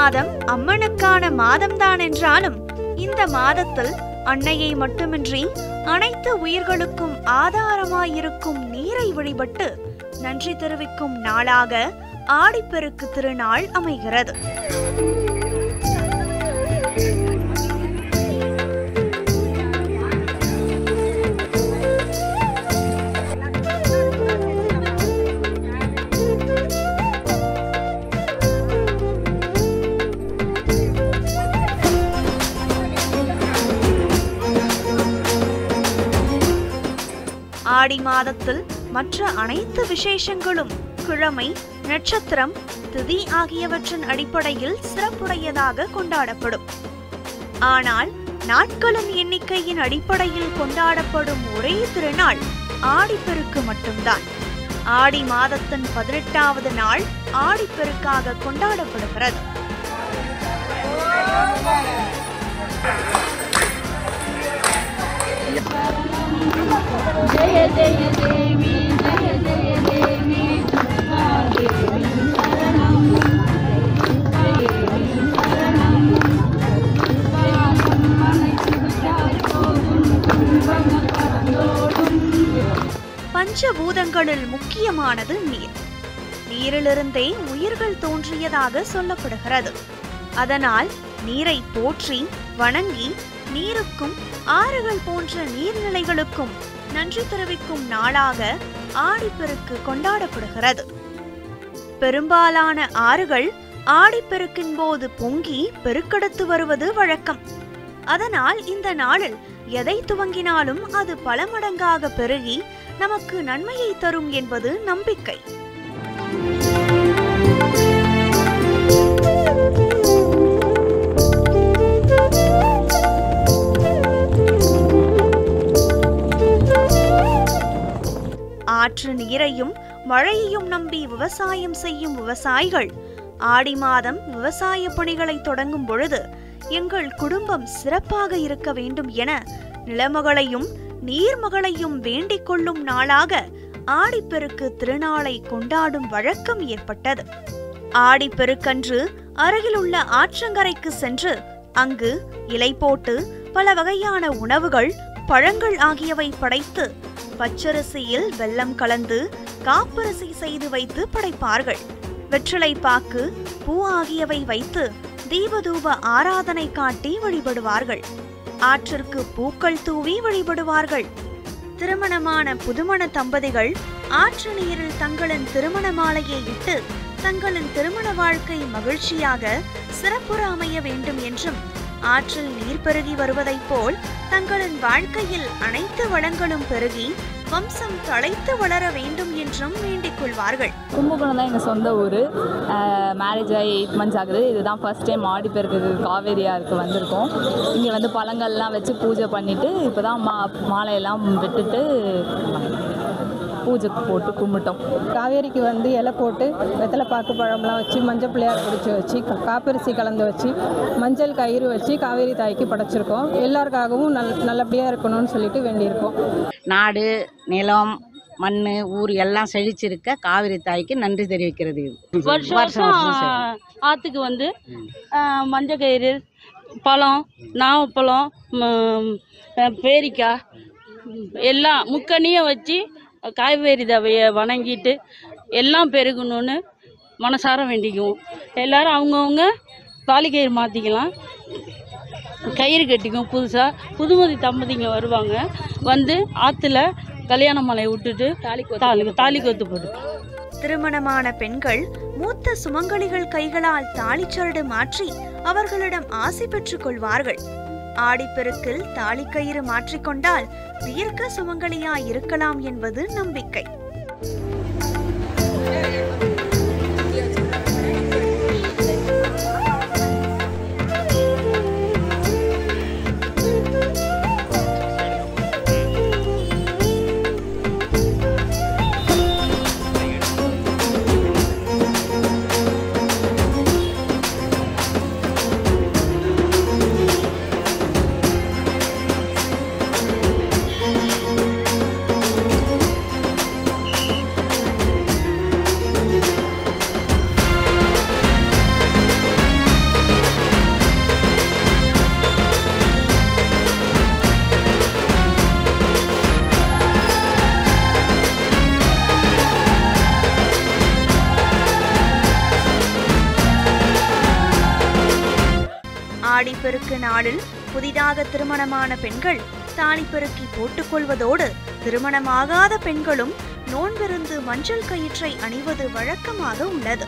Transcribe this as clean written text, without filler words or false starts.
மாதம் அம்மனுக்கான மாதம்தான் என்றாலும் இந்த மாதத்தில் அன்னையை மட்டுமின்றி அனைத்து உயிர்களுக்கும் ஆதாரமாயிருக்கும் நீரை வழிபட்டு நன்றி தெரிவிக்கும் நாளாக ஆடிப்பெருக்கு திருநாள் அமைகிறது. ஆடி மாதத்தில் மற்ற அனைத்து விசேஷங்களும் கிழமை, நட்சத்திரம், திதி ஆகியவற்றின் அடிப்படையில் சிறப்புடையதாக கொண்டாடப்படும். ஆனால் நாட்களின் எண்ணிக்கையின் அடிப்படையில் கொண்டாடப்படும் ஒரே திருநாள் ஆடிப்பெருக்கு மட்டும்தான். ஆடி மாதத்தின் 18வது நாள் ஆடிப்பெருக்காக கொண்டாடப்படுகிறது. ஜெய ஜெய தேவி ஜெய ஜெய தேவி பஞ்சபூதங்களில் முக்கியமானது நீர். நீரிலிருந்தே உயிர்கள் தோன்றியதாக சொல்லப்படுகிறது. அதனால் நீரை போற்றி வணங்கி நீருக்கும் ஆறுகள் போன்ற நீர்நிலைகளுக்கும் நன்றி தெரிவிக்கும் நாளாக ஆடிப்பெருக்கு கொண்டாடப்படுகிறது. பெரும்பாலான ஆறுகள் ஆடிப்பெருக்கின் போது பொங்கி பெருக்கெடுத்து வருவது வழக்கம். அதனால் இந்த நாளில் எதை துவங்கினாலும் அது பல மடங்காக பெருகி நமக்கு நன்மையை தரும் என்பது நம்பிக்கை. ஆற்று நீரையும் மழையையும் நம்பி விவசாயம் செய்யும் விவசாயிகள் ஆடி மாதம் விவசாய பணிகளை தொடங்கும் பொழுது எங்கள் குடும்பம் சிறப்பாக இருக்க வேண்டும் என நிலமகளையும் நீர்மகளையும் வேண்டிக் கொள்ளும் நாளாக ஆடிப்பெருக்கு திருநாளை கொண்டாடும் வழக்கம் ஏற்பட்டது. ஆடிப்பெருக்கன்று அருகிலுள்ள ஆற்றங்கரைக்கு சென்று அங்கு இலை போட்டு பல வகையான உணவுகள், பழங்கள் ஆகியவை படைத்து பச்சரிசியில் வெல்லம் கலந்து காப்பரிசி செய்து வைத்து படைப்பார்கள். வெற்றிலை பாக்கு, பூ ஆகியவை வைத்து தீபதூப ஆராதனை காட்டி வழிபடுவார்கள். ஆற்றிற்கு பூக்கள் தூவி வழிபடுவார்கள். திருமணமான புதுமண தம்பதிகள் ஆற்று நீரில் தங்களின் திருமண மாலையை இட்டு தங்களின் திருமண வாழ்க்கை மகிழ்ச்சியாக சிறப்புற அமைய வேண்டும் என்றும், ஆற்றில் நீர் பெருகி வருவதைப் போல் தங்களின் வாழ்க்கையில் அனைத்து வளங்களும் பெருகி வம்சம் தழைத்து வளர வேண்டும் என்றும் வேண்டிக் கொள்வார்கள். கும்பகோணம் தான் எங்கள் சொந்த ஊர். மேரேஜ் ஆகி 8 months ஆகுது. இதுதான் ஃபர்ஸ்ட் டைம் ஆடிப்பெருக்கு காவேரியாருக்கு வந்திருக்கோம். இங்கே வந்து பழங்கள்லாம் வச்சு பூஜை பண்ணிவிட்டு இப்போ தான் மாலையெல்லாம் விட்டுட்டு பூஜை போட்டு கும்பிட்டோம். காவேரிக்கு வந்து இலை போட்டு வெத்தலை பாக்கு பழம்லாம் வச்சு மஞ்சள் பிள்ளையார் பிடிச்சி வச்சு காப்பரிசி கலந்து வச்சு மஞ்சள் கயிறு வச்சு காவேரி தாய்க்கு படைச்சிருக்கோம். எல்லாருக்காகவும் நல்லபடியாக இருக்கணும்னு சொல்லிட்டு வேண்டியிருக்கோம். நாடு, நிலம், மண், ஊர் எல்லாம் செழிச்சிருக்க காவிரி தாய்க்கு நன்றி தெரிவிக்கிறது. வருஷம் ஆற்றுக்கு வந்து மஞ்சள் கயிறு, பழம், நாவப்பழம், பேரிக்காய் எல்லாம் முக்கணியை வச்சு காவேரி தவையை வணங்கிட்டு எல்லாம் பெருகணும்னு மனசார வேண்டிக்குவோம். எல்லோரும் அவங்கவுங்க தாலி கயிறு மாற்றிக்கலாம், கயிறு கட்டிக்கும். புதுசாக புதுமதி தம்பதிங்க வருவாங்க. வந்து ஆற்றுல கல்யாண மாலை விட்டுட்டு தாலி கொத்து போட்டு. திருமணமான பெண்கள் மூத்த சுமங்கலிகள் கைகளால் தாலிச்சரடு மாற்றி அவர்களிடம் ஆசை பெற்றுக் கொள்வார்கள். ஆடிப்பெருக்கில் தாலிக்கயிறு மாற்றிக்கொண்டால் தீர்க்க சுமங்கலியாய் இருக்கலாம் என்பது நம்பிக்கை. ஆடிப்பெருக்கு நாளில் புதிதாக திருமணமான பெண்கள் தாலிப்பெருக்கி போட்டுக்கொள்வதோடு திருமணமாகாத பெண்களும் நோன்பிருந்து மஞ்சள் கயிற்றை அணிவது வழக்கமாக உள்ளது.